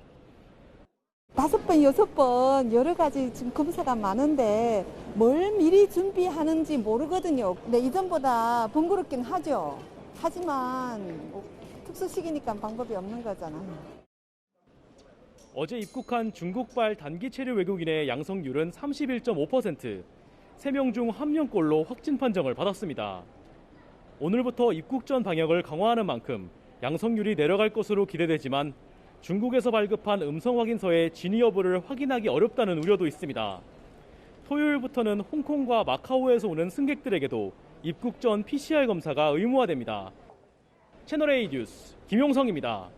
5번, 6번 여러 가지 지금 검사가 많은데 뭘 미리 준비하는지 모르거든요. 근데 이전보다 번거롭긴 하죠. 하지만 특수시기니까 방법이 없는 거잖아. 어제 입국한 중국발 단기 체류 외국인의 양성률은 31.5%, 3명 중 1명꼴로 확진 판정을 받았습니다. 오늘부터 입국 전 방역을 강화하는 만큼 양성률이 내려갈 것으로 기대되지만 중국에서 발급한 음성 확인서의 진위 여부를 확인하기 어렵다는 우려도 있습니다. 토요일부터는 홍콩과 마카오에서 오는 승객들에게도 입국 전 PCR 검사가 의무화됩니다. 채널A 뉴스 김용성입니다.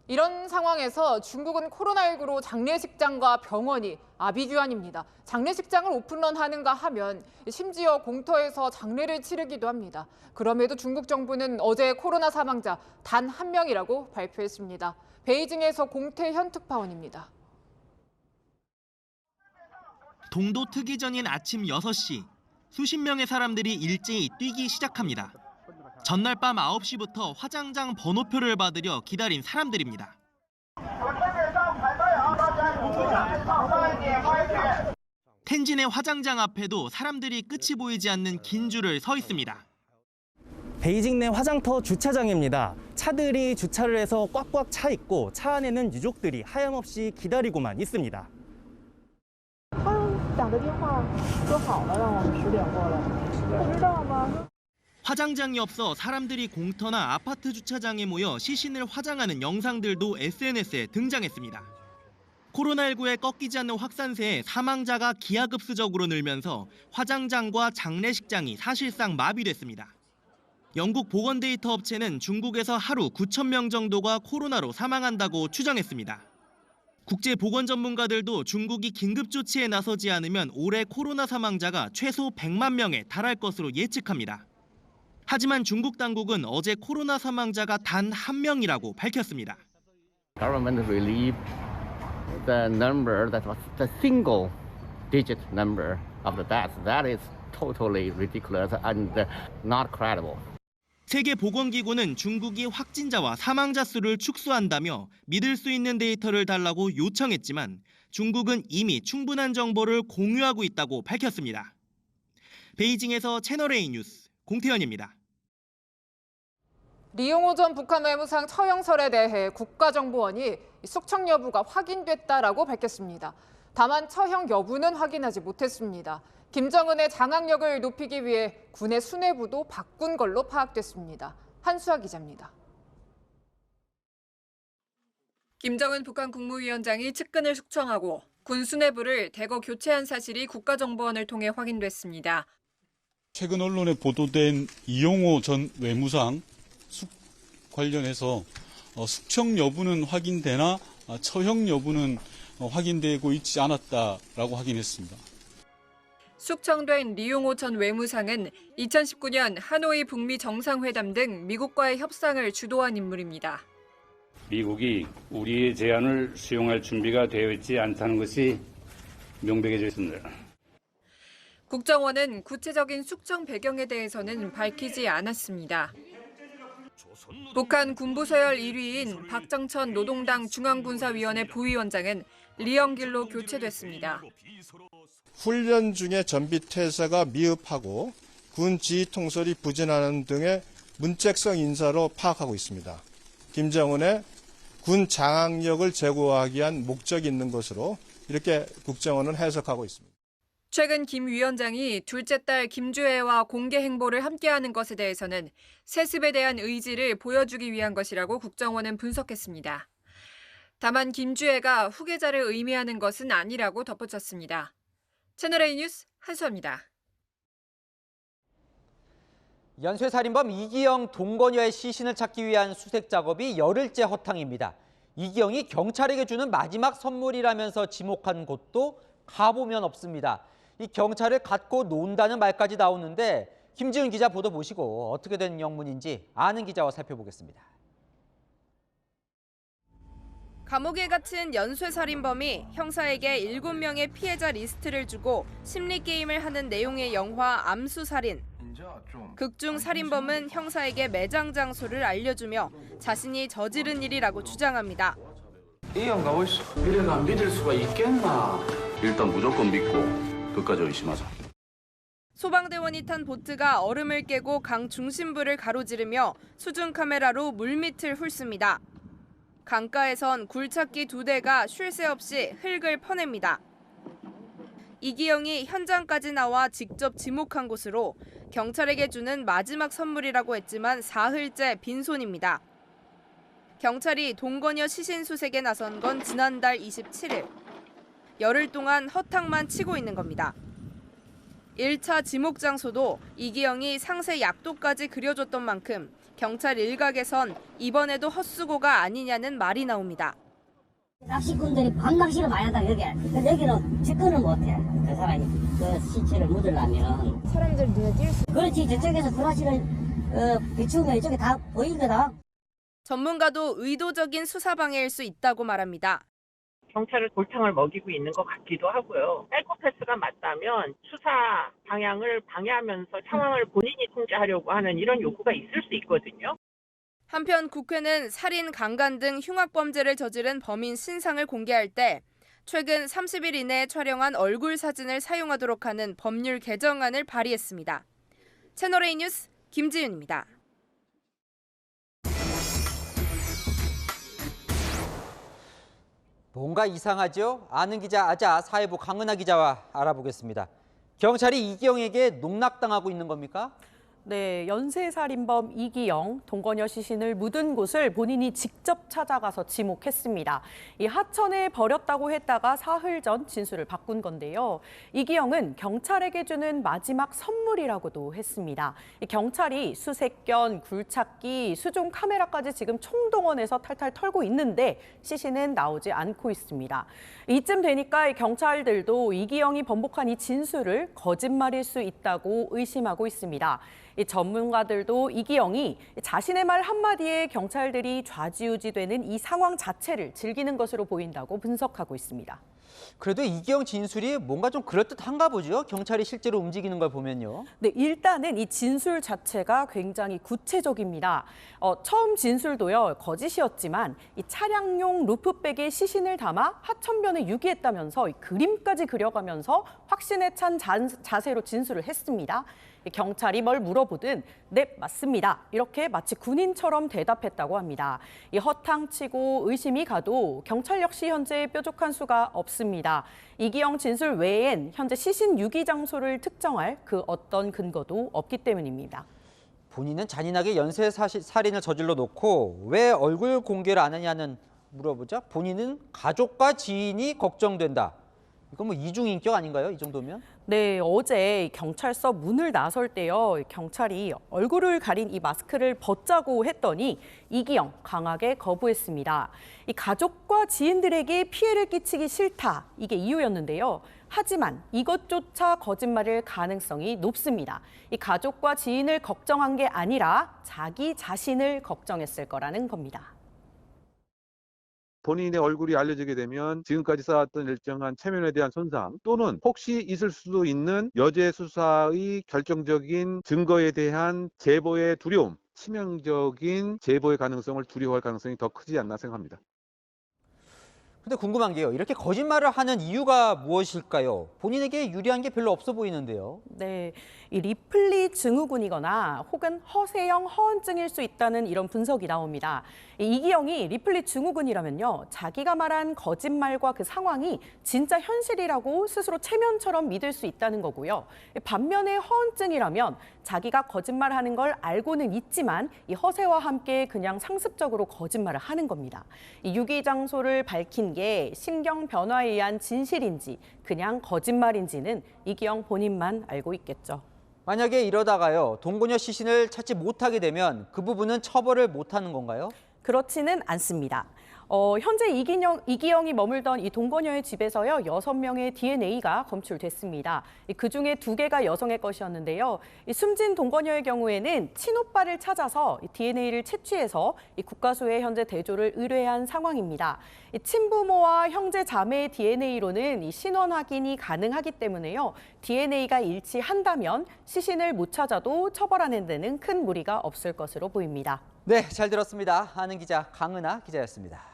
이런 상황에서 중국은 코로나19로 장례식장과 병원이 아비규환입니다. 장례식장을 오픈런하는가 하면 심지어 공터에서 장례를 치르기도 합니다. 그럼에도 중국 정부는 어제 코로나 사망자 단 1명이라고 발표했습니다. 베이징에서 공태현 특파원입니다. 동도 트기 전인 아침 6시, 수십 명의 사람들이 일제히 뛰기 시작합니다. 전날 밤 9시부터 화장장 번호표를 받으려 기다린 사람들입니다. 텐진의 화장장 앞에도 사람들이 끝이 보이지 않는 긴 줄을 서 있습니다. 베이징 내 화장터 주차장입니다. 차들이 주차를 해서 꽉꽉 차 있고 차 안에는 유족들이 하염없이 기다리고만 있습니다. 화장장이 없어 사람들이 공터나 아파트 주차장에 모여 시신을 화장하는 영상들도 SNS에 등장했습니다. 코로나19에 꺾이지 않는 확산세에 사망자가 기하급수적으로 늘면서 화장장과 장례식장이 사실상 마비됐습니다. 영국 보건데이터 업체는 중국에서 하루 9,000명 정도가 코로나로 사망한다고 추정했습니다. 국제보건 전문가들도 중국이 긴급조치에 나서지 않으면 올해 코로나 사망자가 최소 100만 명에 달할 것으로 예측합니다. 하지만 중국 당국은 어제 코로나 사망자가 단 1명이라고 밝혔습니다. Government released the number that was the single digit number of the deaths. That is totally ridiculous and not credible. 세계보건기구는 중국이 확진자와 사망자 수를 축소한다며 믿을 수 있는 데이터를 달라고 요청했지만 중국은 이미 충분한 정보를 공유하고 있다고 밝혔습니다. 베이징에서 채널A 뉴스 공태현입니다. 리용호 전 북한 외무상 처형설에 대해 국가정보원이 숙청 여부가 확인됐다라고 밝혔습니다. 다만 처형 여부는 확인하지 못했습니다. 김정은의 장악력을 높이기 위해 군의 수뇌부도 바꾼 걸로 파악됐습니다. 한수아 기자입니다. 김정은 북한 국무위원장이 측근을 숙청하고 군 수뇌부를 대거 교체한 사실이 국가정보원을 통해 확인됐습니다. 최근 언론에 보도된 이용호 전 외무상 관련해서 숙청 여부는 확인되나 처형 여부는 확인되고 있지 않았다라고 확인했습니다. 숙청된 리용호 전 외무상은 2019년 하노이 북미 정상회담 등 미국과의 협상을 주도한 인물입니다. 미국이 우리의 제안을 수용할 준비가 되어 있지 않다는 것이 명백해져 있습니다. 국정원은 구체적인 숙청 배경에 대해서는 밝히지 않았습니다. 북한 군부서열 1위인 박정천 노동당 중앙군사위원회 부위원장은 리영길로 교체됐습니다. 훈련 중에 전비 퇴사가 미흡하고 군 지휘 통솔이 부진하는 등의 문책성 인사로 파악하고 있습니다. 김정은의 군 장악력을 제고하기 위한 목적이 있는 것으로 이렇게 국정원은 해석하고 있습니다. 최근 김 위원장이 둘째 딸 김주애와 공개 행보를 함께하는 것에 대해서는 세습에 대한 의지를 보여주기 위한 것이라고 국정원은 분석했습니다. 다만 김주애가 후계자를 의미하는 것은 아니라고 덧붙였습니다. 채널A 뉴스 한수아입니다. 연쇄살인범 이기영 동거녀의 시신을 찾기 위한 수색 작업이 열흘째 허탕입니다. 이기영이 경찰에게 주는 마지막 선물이라면서 지목한 곳도 가보면 없습니다. 이 경찰을 갖고 논다는 말까지 나오는데 김지훈 기자 보도 보시고 어떻게 된 영문인지 아는 기자와 살펴보겠습니다. 감옥에 갇힌 연쇄살인범이 형사에게 7명의 피해자 리스트를 주고 심리게임을 하는 내용의 영화 암수살인. 극중 살인범은 형사에게 매장 장소를 알려주며 자신이 저지른 일이라고 주장합니다. 이 형가 어디서 미래가 안 믿을 수가 있겠나? 일단 무조건 믿고 끝까지 의심하자. 소방대원이 탄 보트가 얼음을 깨고 강 중심부를 가로지르며 수중 카메라로 물밑을 훑습니다. 강가에선 굴착기 2대가 쉴 새 없이 흙을 퍼냅니다. 이기영이 현장까지 나와 직접 지목한 곳으로 경찰에게 주는 마지막 선물이라고 했지만 사흘째 빈손입니다. 경찰이 동거녀 시신 수색에 나선 건 지난달 27일. 열흘 동안 허탕만 치고 있는 겁니다. 1차 지목 장소도 이기영이 상세 약도까지 그려줬던 만큼 경찰 일각에선 이번에도 헛수고가 아니냐는 말이 나옵니다. 낚시꾼들이 밤낚시를 많이 한다 여기에. 여기는 접근을 못해. 그 사람이 그 시체를 묻으려면. 사람들 눈에 띌 수. 그렇지. 저쪽에서 브라시를 비추면 이쪽에 다 보이거든. 전문가도 의도적인 수사 방해일 수 있다고 말합니다. 경찰을 골탕을 먹이고 있는 것 같기도 하고요. 사이코패스가 맞다면 수사 방향을 방해하면서 상황을 본인이 통제하려고 하는 이런 요구가 있을 수 있거든요. 한편 국회는 살인, 강간 등 흉악범죄를 저지른 범인 신상을 공개할 때 최근 30일 이내에 촬영한 얼굴 사진을 사용하도록 하는 법률 개정안을 발의했습니다. 채널A 뉴스 김지윤입니다. 뭔가 이상하죠? 아는 기자 아자 사회부 강은하 기자와 알아보겠습니다. 경찰이 이기영에게 농락당하고 있는 겁니까? 네, 연쇄살인범 이기영, 동거녀 시신을 묻은 곳을 본인이 직접 찾아가서 지목했습니다. 이 하천에 버렸다고 했다가 사흘 전 진술을 바꾼 건데요. 이기영은 경찰에게 주는 마지막 선물이라고도 했습니다. 이 경찰이 수색견, 굴착기, 수중 카메라까지 지금 총동원해서 탈탈 털고 있는데 시신은 나오지 않고 있습니다. 이쯤 되니까 이 경찰들도 이기영이 번복한 이 진술을 거짓말일 수 있다고 의심하고 있습니다. 이 전문가들도 이기영이 자신의 말 한마디에 경찰들이 좌지우지되는 이 상황 자체를 즐기는 것으로 보인다고 분석하고 있습니다. 그래도 이기영 진술이 뭔가 좀 그럴듯한가 보죠? 경찰이 실제로 움직이는 걸 보면요. 네, 일단은 이 진술 자체가 굉장히 구체적입니다. 처음 진술도요, 거짓이었지만 이 차량용 루프백에 시신을 담아 하천변에 유기했다면서 이 그림까지 그려가면서 확신에 찬 자세로 진술을 했습니다. 경찰이 뭘 물어보든 네, 맞습니다. 이렇게 마치 군인처럼 대답했다고 합니다. 이 허탕치고 의심이 가도 경찰 역시 현재 뾰족한 수가 없습니다. 이기영 진술 외엔 현재 시신 유기 장소를 특정할 그 어떤 근거도 없기 때문입니다. 본인은 잔인하게 연쇄살인을 저질러 놓고 왜 얼굴 공개를 안 하냐는 물어보자 본인은 가족과 지인이 걱정된다. 이건 뭐 이중인격 아닌가요? 이 정도면? 네, 어제 경찰서 문을 나설 때요, 경찰이 얼굴을 가린 이 마스크를 벗자고 했더니 이기영 강하게 거부했습니다. 이 가족과 지인들에게 피해를 끼치기 싫다, 이게 이유였는데요. 하지만 이것조차 거짓말일 가능성이 높습니다. 이 가족과 지인을 걱정한 게 아니라 자기 자신을 걱정했을 거라는 겁니다. 본인의 얼굴이 알려지게 되면 지금까지 쌓았던 일정한 체면에 대한 손상 또는 혹시 있을 수도 있는 여죄 수사의 결정적인 증거에 대한 제보의 두려움, 치명적인 제보의 가능성을 두려워할 가능성이 더 크지 않나 생각합니다. 근데 궁금한 게요. 이렇게 거짓말을 하는 이유가 무엇일까요? 본인에게 유리한 게 별로 없어 보이는데요. 네, 이 리플리 증후군이거나 혹은 허세형 허언증일 수 있다는 이런 분석이 나옵니다. 이기영이 리플리 증후군이라면요, 자기가 말한 거짓말과 그 상황이 진짜 현실이라고 스스로 체면처럼 믿을 수 있다는 거고요. 반면에 허언증이라면 자기가 거짓말하는 걸 알고는 있지만 이 허세와 함께 그냥 상습적으로 거짓말을 하는 겁니다. 이 유기 장소를 밝힌 게 심경 변화에 의한 진실인지 그냥 거짓말인지는 이기영 본인만 알고 있겠죠. 만약에 이러다가요, 동거녀 시신을 찾지 못하게 되면 그 부분은 처벌을 못하는 건가요? 그렇지는 않습니다. 현재 이기영이 머물던 이 동거녀의 집에서요, 6명의 DNA가 검출됐습니다. 그중에 2개가 여성의 것이었는데요. 숨진 동거녀의 경우에는 친오빠를 찾아서 DNA를 채취해서 국과수에 현재 대조를 의뢰한 상황입니다. 친부모와 형제 자매의 DNA로는 신원 확인이 가능하기 때문에요. DNA가 일치한다면 시신을 못 찾아도 처벌하는 데는 큰 무리가 없을 것으로 보입니다. 네, 잘 들었습니다. 아는 기자 강은하 기자였습니다.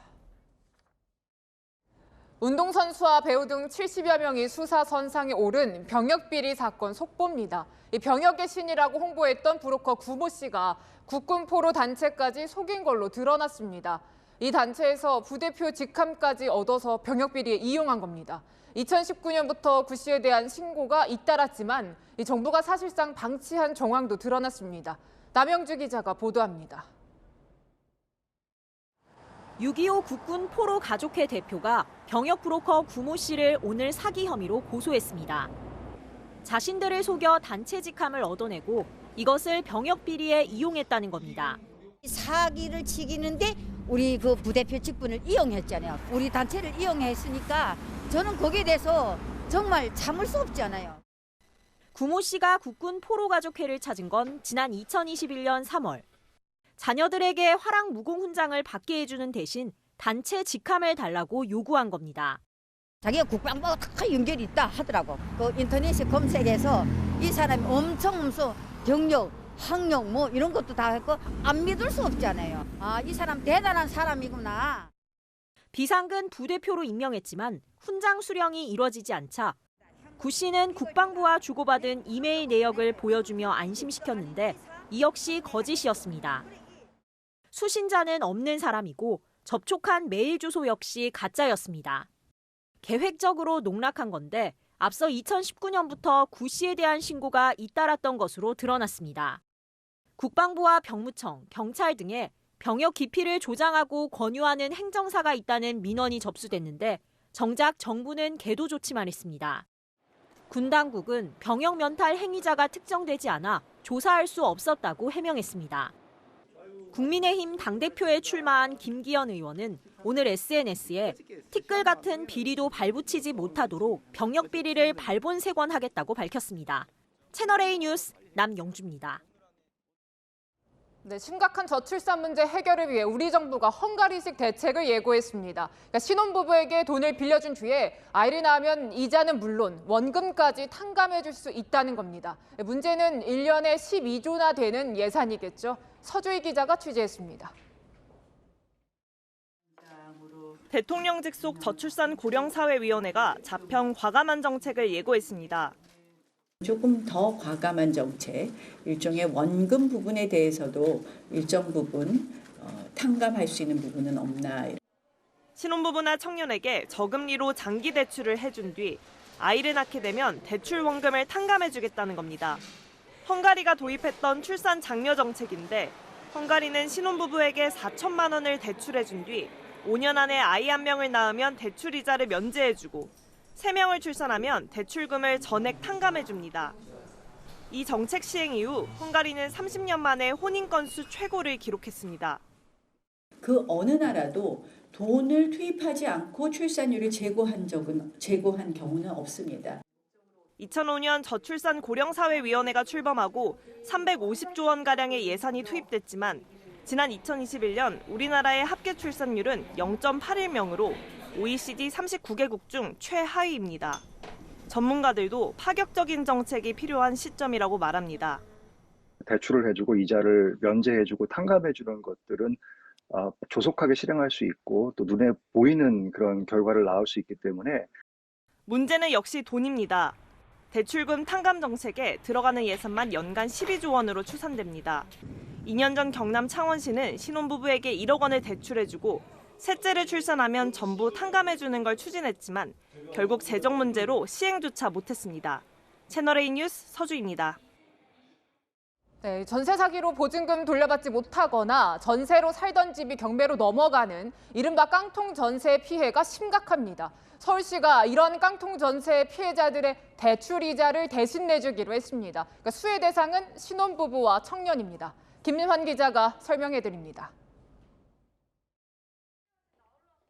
운동선수와 배우 등 70여 명이 수사 선상에 오른 병역비리 사건 속보입니다. 이 병역의 신이라고 홍보했던 브로커 구모 씨가 국군 포로 단체까지 속인 걸로 드러났습니다. 이 단체에서 부대표 직함까지 얻어서 병역비리에 이용한 겁니다. 2019년부터 구 씨에 대한 신고가 잇따랐지만 이 정부가 사실상 방치한 정황도 드러났습니다. 남영주 기자가 보도합니다. 6.25 국군 포로 가족회 대표가 병역 브로커 구모 씨를 오늘 사기 혐의로 고소했습니다. 자신들을 속여 단체 직함을 얻어내고 이것을 병역 비리에 이용했다는 겁니다. 사기를 치기는데 우리 그 부대표 직분을 이용했잖아요. 우리 단체를 이용했으니까 저는 거기에 대해서 정말 참을 수 없잖아요. 구모 씨가 국군 포로 가족회를 찾은 건 지난 2021년 3월. 자녀들에게 화랑 무공 훈장을 받게 해주는 대신 단체 직함을 달라고 요구한 겁니다. 자기가 국방부와 연결이 있다 하더라고. 그 인터넷에 검색해서 이 사람이 엄청 경력, 학력 뭐 이런 것도 다 했고 안 믿을 수 없잖아요. 아, 이 사람 대단한 사람이구나. 비상근 부대표로 임명했지만 훈장 수령이 이뤄지지 않자 구 씨는 국방부와 주고받은 이메일 내역을 보여주며 안심시켰는데 이 역시 거짓이었습니다. 수신자는 없는 사람이고 접촉한 메일 주소 역시 가짜였습니다. 계획적으로 농락한 건데 앞서 2019년부터 구 씨에 대한 신고가 잇따랐던 것으로 드러났습니다. 국방부와 병무청, 경찰 등에 병역 기피를 조장하고 권유하는 행정사가 있다는 민원이 접수됐는데 정작 정부는 계도 조치만 했습니다. 군 당국은 병역 면탈 행위자가 특정되지 않아 조사할 수 없었다고 해명했습니다. 국민의힘 당대표에 출마한 김기현 의원은 오늘 SNS에 티끌 같은 비리도 발붙이지 못하도록 병역 비리를 발본색원하겠다고 밝혔습니다. 채널A 뉴스 남영주입니다. 네, 심각한 저출산 문제 해결을 위해 우리 정부가 헝가리식 대책을 예고했습니다. 그러니까 신혼부부에게 돈을 빌려준 뒤에 아이를 낳으면 이자는 물론 원금까지 탕감해 줄 수 있다는 겁니다. 문제는 1년에 12조나 되는 예산이겠죠. 서주희 기자가 취재했습니다. 대통령직 속 저출산 고령사회위원회가 자평 과감한 정책을 예고했습니다. 조금 더 과감한 정책, 일종의 원금 부분에 대해서도 일정 부분 탕감할 수 있는 부분은 없나. 신혼부부나 청년에게 저금리로 장기 대출을 해준 뒤 아이를 낳게 되면 대출 원금을 탕감해주겠다는 겁니다. 헝가리가 도입했던 출산 장려 정책인데 헝가리는 신혼부부에게 4천만 원을 대출해준 뒤 5년 안에 아이 1명을 낳으면 대출 이자를 면제해주고 3명을 출산하면 대출금을 전액 탕감해줍니다. 이 정책 시행 이후 헝가리는 30년 만에 혼인 건수 최고를 기록했습니다. 그 어느 나라도 돈을 투입하지 않고 출산율을 제고한 경우는 없습니다. 2005년 저출산 고령사회위원회가 출범하고 350조 원가량의 예산이 투입됐지만 지난 2021년 우리나라의 합계 출산율은 0.81명으로 OECD 39개국 중 최하위입니다. 전문가들도 파격적인 정책이 필요한 시점이라고 말합니다. 대출을 해주고 이자를 면제해주고 탕감해주는 것들은 조속하게 실행할 수 있고 또 눈에 보이는 그런 결과를 낳을 수 있기 때문에 문제는 역시 돈입니다. 대출금 탕감 정책에 들어가는 예산만 연간 12조 원으로 추산됩니다. 2년 전 경남 창원시는 신혼부부에게 1억 원을 대출해주고 셋째를 출산하면 전부 탕감해주는 걸 추진했지만 결국 재정 문제로 시행조차 못했습니다. 채널A 뉴스 서주입니다. 네, 전세 사기로 보증금 돌려받지 못하거나 전세로 살던 집이 경매로 넘어가는 이른바 깡통 전세 피해가 심각합니다. 서울시가 이런 깡통 전세 피해자들의 대출 이자를 대신 내주기로 했습니다. 그러니까 수혜 대상은 신혼부부와 청년입니다. 김민환 기자가 설명해드립니다.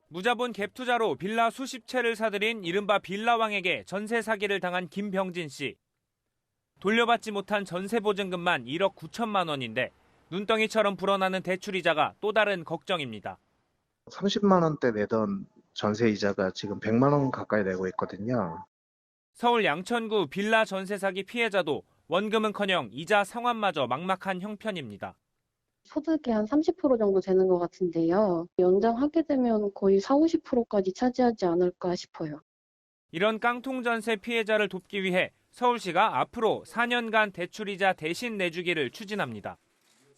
무자본 갭 투자로 빌라 수십 채를 사들인 이른바 빌라왕에게 전세 사기를 당한 김병진 씨. 돌려받지 못한 전세 보증금만 1억 9천만 원인데 눈덩이처럼 불어나는 대출이자가 또 다른 걱정입니다. 30만 원대 내던 전세 이자가 지금 100만 원 가까이 내고 있거든요. 서울 양천구 빌라 전세 사기 피해자도 원금은커녕 이자 상환마저 막막한 형편입니다. 소득의 한 30% 정도 되는 것 같은데요. 연장하게 되면 거의 40, 50%까지 차지하지 않을까 싶어요. 이런 깡통 전세 피해자를 돕기 위해 서울시가 앞으로 4년간 대출이자 대신 내주기를 추진합니다.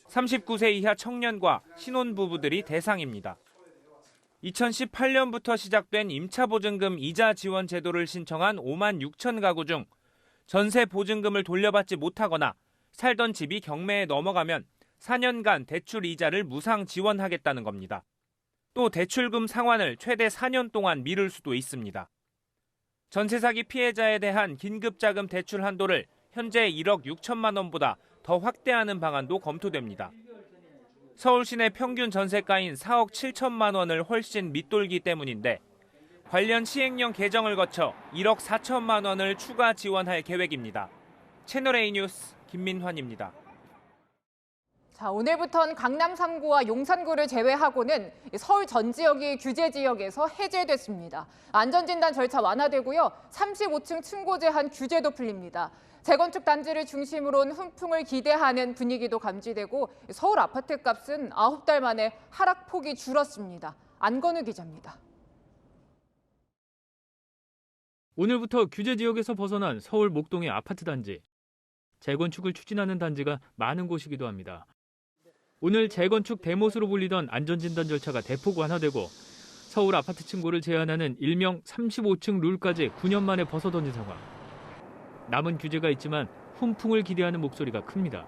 39세 이하 청년과 신혼부부들이 대상입니다. 2018년부터 시작된 임차보증금 이자 지원 제도를 신청한 5만 6천 가구 중 전세 보증금을 돌려받지 못하거나 살던 집이 경매에 넘어가면 4년간 대출 이자를 무상 지원하겠다는 겁니다. 또 대출금 상환을 최대 4년 동안 미룰 수도 있습니다. 전세 사기 피해자에 대한 긴급자금 대출 한도를 현재 1억 6천만 원보다 더 확대하는 방안도 검토됩니다. 서울 시내 평균 전세가인 4억 7천만 원을 훨씬 밑돌기 때문인데 관련 시행령 개정을 거쳐 1억 4천만 원을 추가 지원할 계획입니다. 채널A 뉴스 김민환입니다. 자, 오늘부터는 강남 3구와 용산구를 제외하고는 서울 전 지역이 규제 지역에서 해제됐습니다. 안전진단 절차 완화되고요. 35층 층고 제한 규제도 풀립니다. 재건축 단지를 중심으로 훈풍을 기대하는 분위기도 감지되고 서울 아파트 값은 9달 만에 하락폭이 줄었습니다. 안건우 기자입니다. 오늘부터 규제 지역에서 벗어난 서울 목동의 아파트 단지. 재건축을 추진하는 단지가 많은 곳이기도 합니다. 오늘 재건축 대못으로 불리던 안전진단 절차가 대폭 완화되고 서울 아파트 층고를 제한하는 일명 35층 룰까지 9년 만에 벗어던진 상황. 남은 규제가 있지만 훈풍을 기대하는 목소리가 큽니다.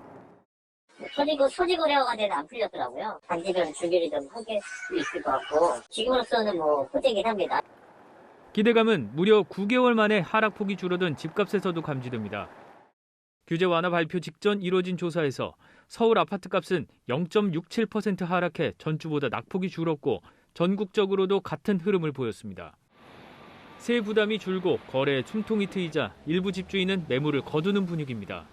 소지 거래가 되는 안 풀렸더라고요. 단지별 준비를 좀 하게 있을 것 같고 지금으로서는 호재이긴 합니다. 기대감은 무려 9개월 만에 하락폭이 줄어든 집값에서도 감지됩니다. 규제 완화 발표 직전 이뤄진 조사에서 서울 아파트값은 0.67% 하락해 전주보다 낙폭이 줄었고 전국적으로도 같은 흐름을 보였습니다. 세 부담이 줄고 거래에 숨통이 트이자 일부 집주인은 매물을 거두는 분위기입니다.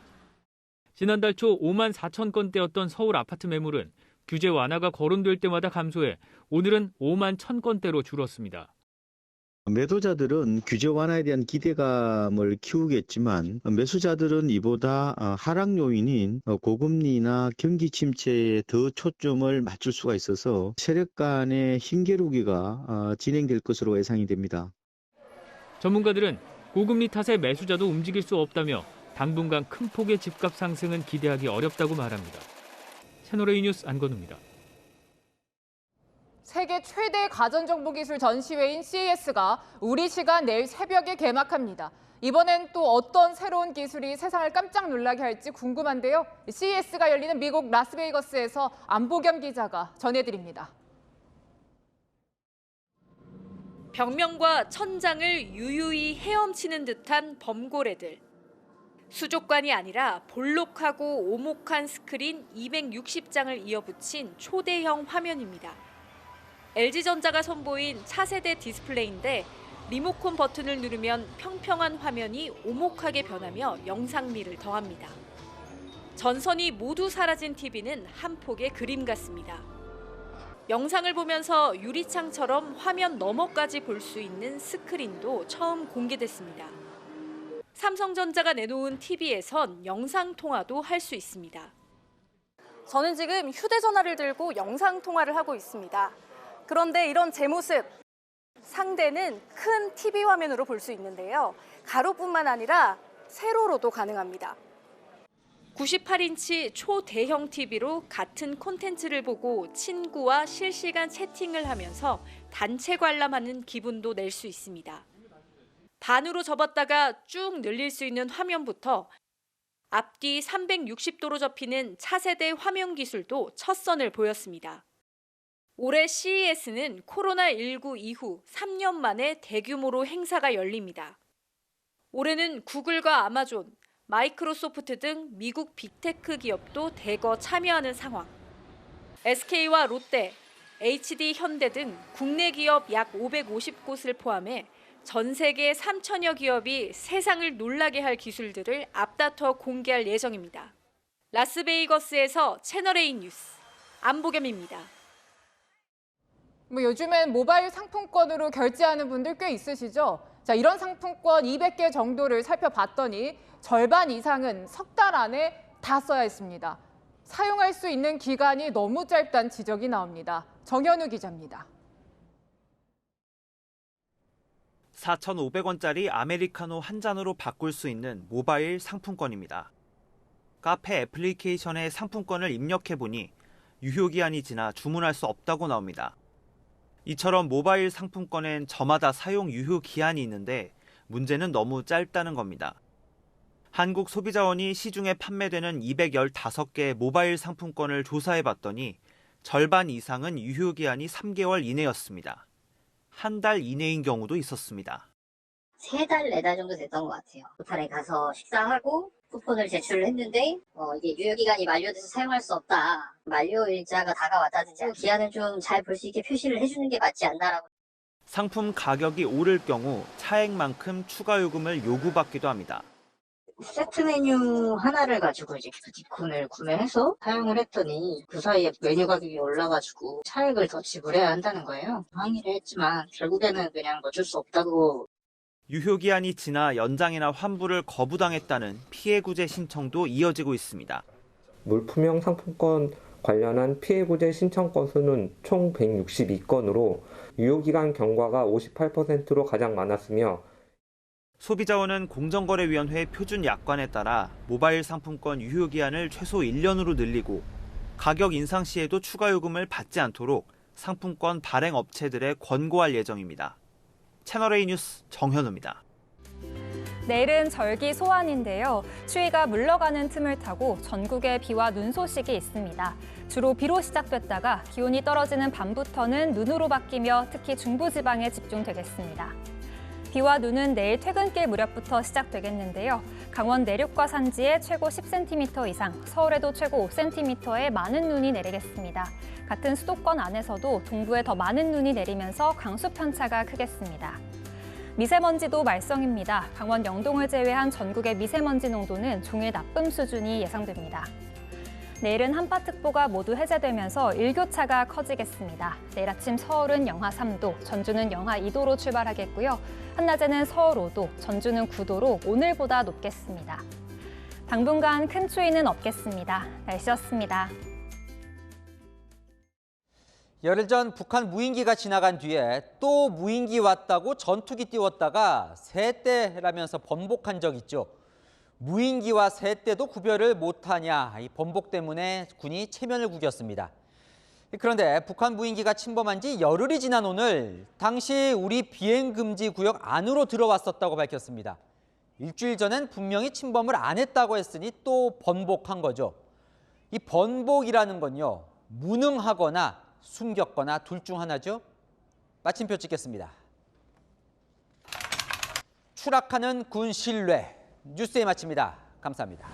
지난달 초 5만 4천 건대였던 서울 아파트 매물은 규제 완화가 거론될 때마다 감소해 오늘은 5만 1천 건대로 줄었습니다. 매도자들은 규제 완화에 대한 기대감을 키우겠지만 매수자들은 이보다 하락 요인인 고금리나 경기 침체에 더 초점을 맞출 수가 있어서 세력 간의 힘겨루기가 진행될 것으로 예상이 됩니다. 전문가들은 고금리 탓에 매수자도 움직일 수 없다며 당분간 큰 폭의 집값 상승은 기대하기 어렵다고 말합니다. 채널A 뉴스 안건우입니다. 세계 최대 가전정보기술 전시회인 CES가 우리 시간 내일 새벽에 개막합니다. 이번엔 또 어떤 새로운 기술이 세상을 깜짝 놀라게 할지 궁금한데요. CES가 열리는 미국 라스베이거스에서 안보겸 기자가 전해드립니다. 벽면과 천장을 유유히 헤엄치는 듯한 범고래들. 수족관이 아니라 볼록하고 오목한 스크린 260장을 이어붙인 초대형 화면입니다. LG전자가 선보인 차세대 디스플레이인데 리모컨 버튼을 누르면 평평한 화면이 오목하게 변하며 영상미를 더합니다. 전선이 모두 사라진 TV는 한 폭의 그림 같습니다. 영상을 보면서 유리창처럼 화면 너머까지 볼 수 있는 스크린도 처음 공개됐습니다. 삼성전자가 내놓은 TV에선 영상통화도 할 수 있습니다. 저는 지금 휴대전화를 들고 영상통화를 하고 있습니다. 그런데 이런 제 모습, 상대는 큰 TV 화면으로 볼 수 있는데요. 가로뿐만 아니라 세로로도 가능합니다. 98인치 초대형 TV로 같은 콘텐츠를 보고 친구와 실시간 채팅을 하면서 단체 관람하는 기분도 낼 수 있습니다. 반으로 접었다가 쭉 늘릴 수 있는 화면부터 앞뒤 360도로 접히는 차세대 화면 기술도 첫 선을 보였습니다. 올해 CES는 코로나19 이후 3년 만에 대규모로 행사가 열립니다. 올해는 구글과 아마존, 마이크로소프트 등 미국 빅테크 기업도 대거 참여하는 상황. SK와 롯데, HD 현대 등 국내 기업 약 550곳을 포함해 전 세계 3천여 기업이 세상을 놀라게 할 기술들을 앞다퉈 공개할 예정입니다. 라스베이거스에서 채널A 뉴스 안보겸입니다. 요즘엔 모바일 상품권으로 결제하는 분들 꽤 있으시죠? 자, 이런 상품권 200개 정도를 살펴봤더니 절반 이상은 석 달 안에 다 써야 했습니다. 사용할 수 있는 기간이 너무 짧다는 지적이 나옵니다. 정현우 기자입니다. 4,500원짜리 아메리카노 한 잔으로 바꿀 수 있는 모바일 상품권입니다. 카페 애플리케이션에 상품권을 입력해보니 유효기한이 지나 주문할 수 없다고 나옵니다. 이처럼 모바일 상품권엔 저마다 사용 유효 기한이 있는데 문제는 너무 짧다는 겁니다. 한국소비자원이 시중에 판매되는 215개의 모바일 상품권을 조사해봤더니 절반 이상은 유효 기한이 3개월 이내였습니다. 한 달 이내인 경우도 있었습니다. 3달, 4달 정도 됐던 것 같아요. 포탈에 가서 식사하고 쿠폰을 제출을 했는데 이게 유효기간이 만료돼서 사용할 수 없다. 만료일자가 다가왔다든지 기한을 좀 잘 볼 수 있게 표시를 해주는 게 맞지 않나라고. 상품 가격이 오를 경우 차액만큼 추가 요금을 요구받기도 합니다. 세트 메뉴 하나를 가지고 이제 기프티콘을 구매해서 사용을 했더니 그 사이에 메뉴 가격이 올라가지고 차액을 더 지불해야 한다는 거예요. 항의를 했지만 결국에는 그냥 어쩔 수 없다고. 유효기한이 지나 연장이나 환불을 거부당했다는 피해구제 신청도 이어지고 있습니다. 물품형 상품권 관련한 피해구제 신청 건수는 총 162건으로 유효기간 경과가 58%로 가장 많았으며 소비자원은 공정거래위원회 표준 약관에 따라 모바일 상품권 유효기한을 최소 1년으로 늘리고 가격 인상 시에도 추가 요금을 받지 않도록 상품권 발행 업체들에 권고할 예정입니다. 채널A 뉴스 정현우입니다. 내일은 절기 소환인데요. 추위가 물러가는 틈을 타고 전국에 비와 눈 소식이 있습니다. 주로 비로 시작됐다가 기온이 떨어지는 밤부터는 눈으로 바뀌며 특히 중부지방에 집중되겠습니다. 비와 눈은 내일 퇴근길 무렵부터 시작되겠는데요. 강원 내륙과 산지에 최고 10cm 이상, 서울에도 최고 5cm의 많은 눈이 내리겠습니다. 같은 수도권 안에서도 동부에 더 많은 눈이 내리면서 강수 편차가 크겠습니다. 미세먼지도 말썽입니다. 강원 영동을 제외한 전국의 미세먼지 농도는 종일 나쁨 수준이 예상됩니다. 내일은 한파특보가 모두 해제되면서 일교차가 커지겠습니다. 내일 아침 서울은 영하 3도, 전주는 영하 2도로 출발하겠고요. 한낮에는 서울 5도, 전주는 9도로 오늘보다 높겠습니다. 당분간 큰 추위는 없겠습니다. 날씨였습니다. 열흘 전 북한 무인기가 지나간 뒤에 또 무인기 왔다고 전투기 띄웠다가 새떼라면서 번복한 적 있죠. 무인기와 새떼도 구별을 못하냐, 이 번복 때문에 군이 체면을 구겼습니다. 그런데 북한 무인기가 침범한 지 열흘이 지난 오늘 당시 우리 비행금지 구역 안으로 들어왔었다고 밝혔습니다. 일주일 전엔 분명히 침범을 안 했다고 했으니 또 번복한 거죠. 이 번복이라는 건요, 무능하거나 숨겼거나 둘 중 하나죠. 마침표 찍겠습니다. 추락하는 군 신뢰. 뉴스에 마칩니다. 감사합니다.